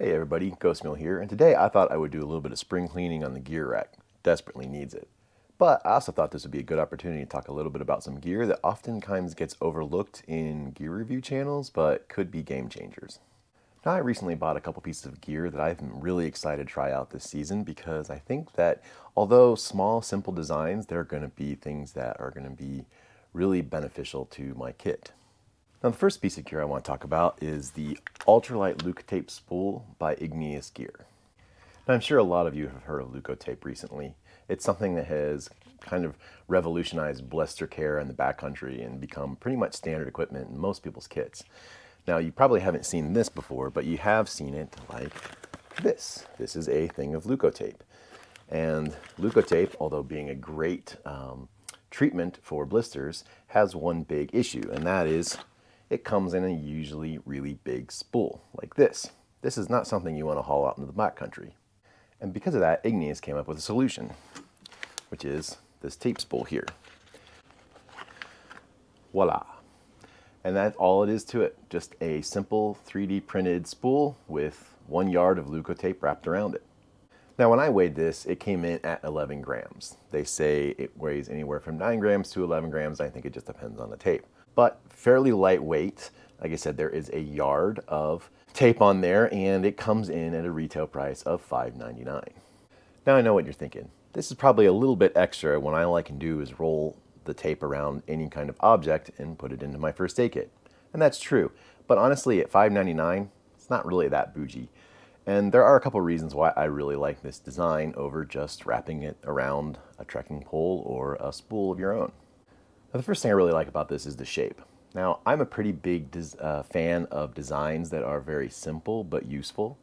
Hey everybody, Ghost Mill here, and today I thought I would do a little bit of spring cleaning on the gear rack. Desperately needs it. But I also thought this would be a good opportunity to talk a little bit about some gear that oftentimes gets overlooked in gear review channels, but could be game changers. Now, I recently bought a couple pieces of gear that I'm really excited to try out this season because I think that although small, simple designs, they're going to be things that are going to be really beneficial to my kit. Now, the first piece of gear I want to talk about is the Ultralight Leukotape Spool by Igneous Gear. Now, I'm sure a lot of you have heard of Leukotape recently. It's something that has kind of revolutionized blister care in the backcountry and become pretty much standard equipment in most people's kits. Now, you probably haven't seen this before, but you have seen it like this. This is a thing of Leukotape. And Leukotape, although being a great treatment for blisters, has one big issue, and that is it comes in a usually really big spool, like this. This is not something you want to haul out into the backcountry. And because of that, Igneous came up with a solution, which is this tape spool here. Voila. And that's all it is to it. Just a simple 3D printed spool with 1 yard of Leukotape wrapped around it. Now, when I weighed this, it came in at 11 grams. They say it weighs anywhere from 9 grams to 11 grams. I think it just depends on the tape. But fairly lightweight. Like I said, there is a yard of tape on there, and it comes in at a retail price of $5.99. Now, I know what you're thinking. This is probably a little bit extra when all I can do is roll the tape around any kind of object and put it into my first aid kit. And that's true. But honestly, at $5.99, it's not really that bougie. And there are a couple reasons why I really like this design over just wrapping it around a trekking pole or a spool of your own. Now, the first thing I really like about this is the shape. Now, I'm a pretty big fan of designs that are very simple but useful,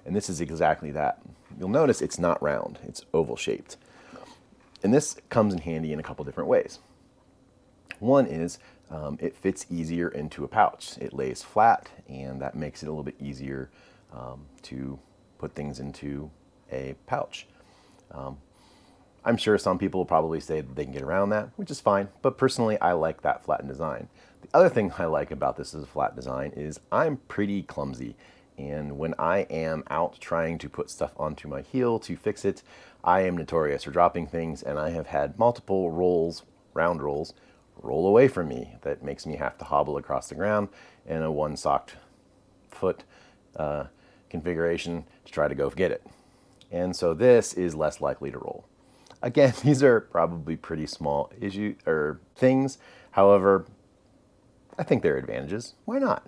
and this is exactly that. You'll notice it's not round, it's oval shaped. And this comes in handy in a couple different ways. One is it fits easier into a pouch. It lays flat, and that makes it a little bit easier to put things into a pouch. I'm sure some people will probably say that they can get around that, which is fine, but personally I like that flattened design. The other thing I like about this as a flat design is I'm pretty clumsy, and when I am out trying to put stuff onto my heel to fix it, I am notorious for dropping things, and I have had multiple rolls, round rolls, roll away from me. That makes me have to hobble across the ground in a one-socked foot configuration to try to go get it. And so this is less likely to roll. Again, these are probably pretty small things. However, I think there are advantages. Why not?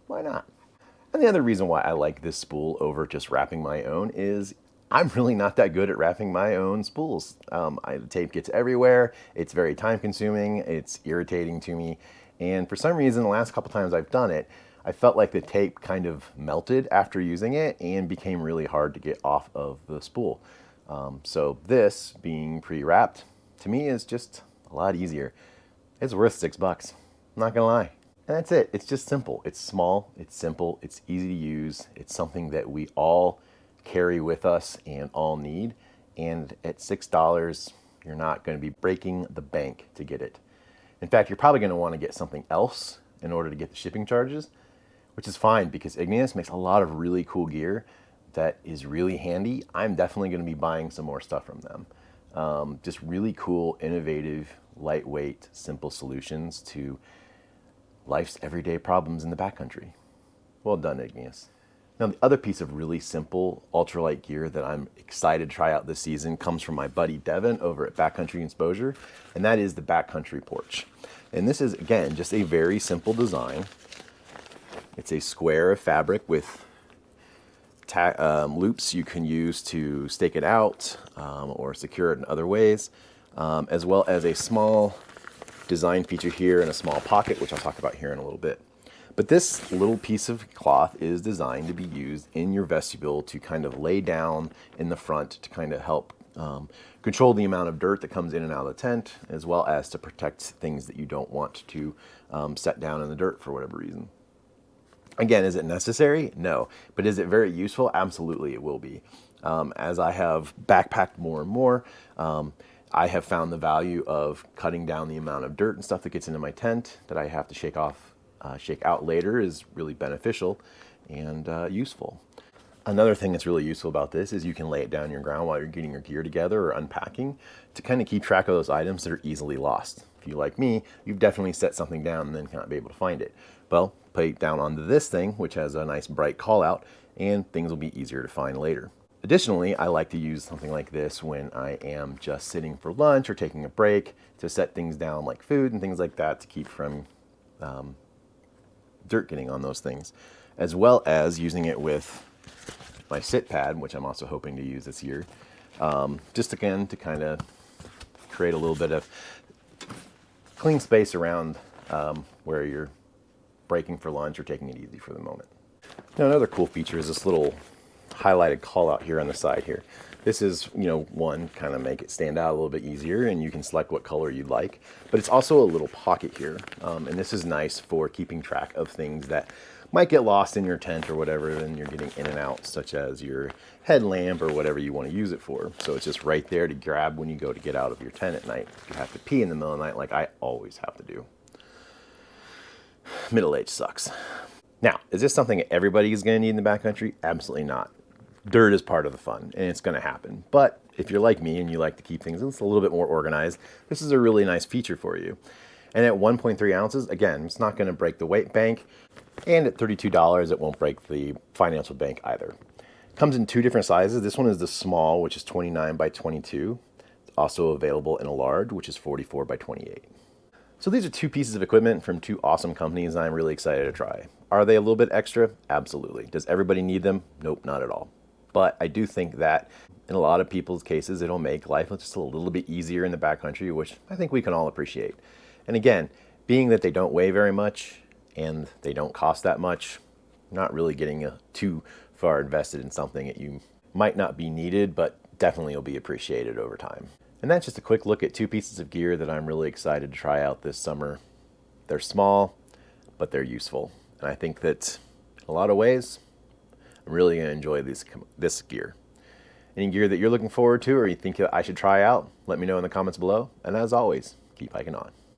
Why not? And the other reason why I like this spool over just wrapping my own is I'm really not that good at wrapping my own spools. The tape gets everywhere. It's very time consuming. It's irritating to me. And for some reason, the last couple times I've done it, I felt like the tape kind of melted after using it and became really hard to get off of the spool. So this being pre-wrapped to me is just a lot easier. It's worth $6. I'm not gonna lie. And that's it. It's just simple. It's small, it's simple, it's easy to use. It's something that we all carry with us and all need. And at $6, you're not gonna be breaking the bank to get it. In fact, you're probably gonna wanna get something else in order to get the shipping charges, which is fine because Igneous makes a lot of really cool gear that is really handy. I'm definitely going to be buying some more stuff from them. Just really cool, innovative, lightweight, simple solutions to life's everyday problems in the backcountry. Well done, Igneous. Now, the other piece of really simple ultralight gear that I'm excited to try out this season comes from my buddy Devin over at Backcountry Exposure, and that is the Backcountry Porch. And this is, again, just a very simple design. It's a square of fabric with loops you can use to stake it out or secure it in other ways, as well as a small design feature here and a small pocket, which I'll talk about here in a little bit. But this little piece of cloth is designed to be used in your vestibule to kind of lay down in the front to kind of help control the amount of dirt that comes in and out of the tent, as well as to protect things that you don't want to set down in the dirt for whatever reason. Again, is it necessary? No. But is it very useful? Absolutely, it will be. As I have backpacked more and more, I have found the value of cutting down the amount of dirt and stuff that gets into my tent that I have to shake out later is really beneficial and useful. Another thing that's really useful about this is you can lay it down on your ground while you're getting your gear together or unpacking to kind of keep track of those items that are easily lost. If you like me, you've definitely set something down and then cannot be able to find it. Well, put it down onto this thing, which has a nice bright call out, and things will be easier to find later. Additionally, I like to use something like this when I am just sitting for lunch or taking a break to set things down like food and things like that to keep from dirt getting on those things, as well as using it with my sit pad, which I'm also hoping to use this year, just again to kind of create a little bit of clean space around where you're breaking for lunch or taking it easy for the moment. Now, another cool feature is this little highlighted call out here on the side here. This is, one, kind of make it stand out a little bit easier, and you can select what color you'd like, but it's also a little pocket here. And this is nice for keeping track of things that might get lost in your tent or whatever, and you're getting in and out, such as your headlamp or whatever you want to use it for. So it's just right there to grab when you go to get out of your tent at night. If you have to pee in the middle of the night, like I always have to do. Middle age sucks. Now, is this something everybody is going to need in the backcountry? Absolutely not. Dirt is part of the fun, and it's going to happen. But if you're like me and you like to keep things a little bit more organized, this is a really nice feature for you. And at 1.3 ounces, again, it's not going to break the weight bank. And at $32, it won't break the financial bank either. It comes in two different sizes. This one is the small, which is 29 by 22. It's also available in a large, which is 44 by 28. So these are two pieces of equipment from two awesome companies I'm really excited to try. Are they a little bit extra? Absolutely. Does everybody need them? Nope, not at all. But I do think that in a lot of people's cases, it'll make life just a little bit easier in the backcountry, which I think we can all appreciate. And again, being that they don't weigh very much and they don't cost that much, not really getting too far invested in something that you might not be needed, but definitely will be appreciated over time. And that's just a quick look at two pieces of gear that I'm really excited to try out this summer. They're small, but they're useful. And I think that in a lot of ways, I'm really going to enjoy this gear. Any gear that you're looking forward to or you think I should try out, let me know in the comments below. And as always, keep hiking on.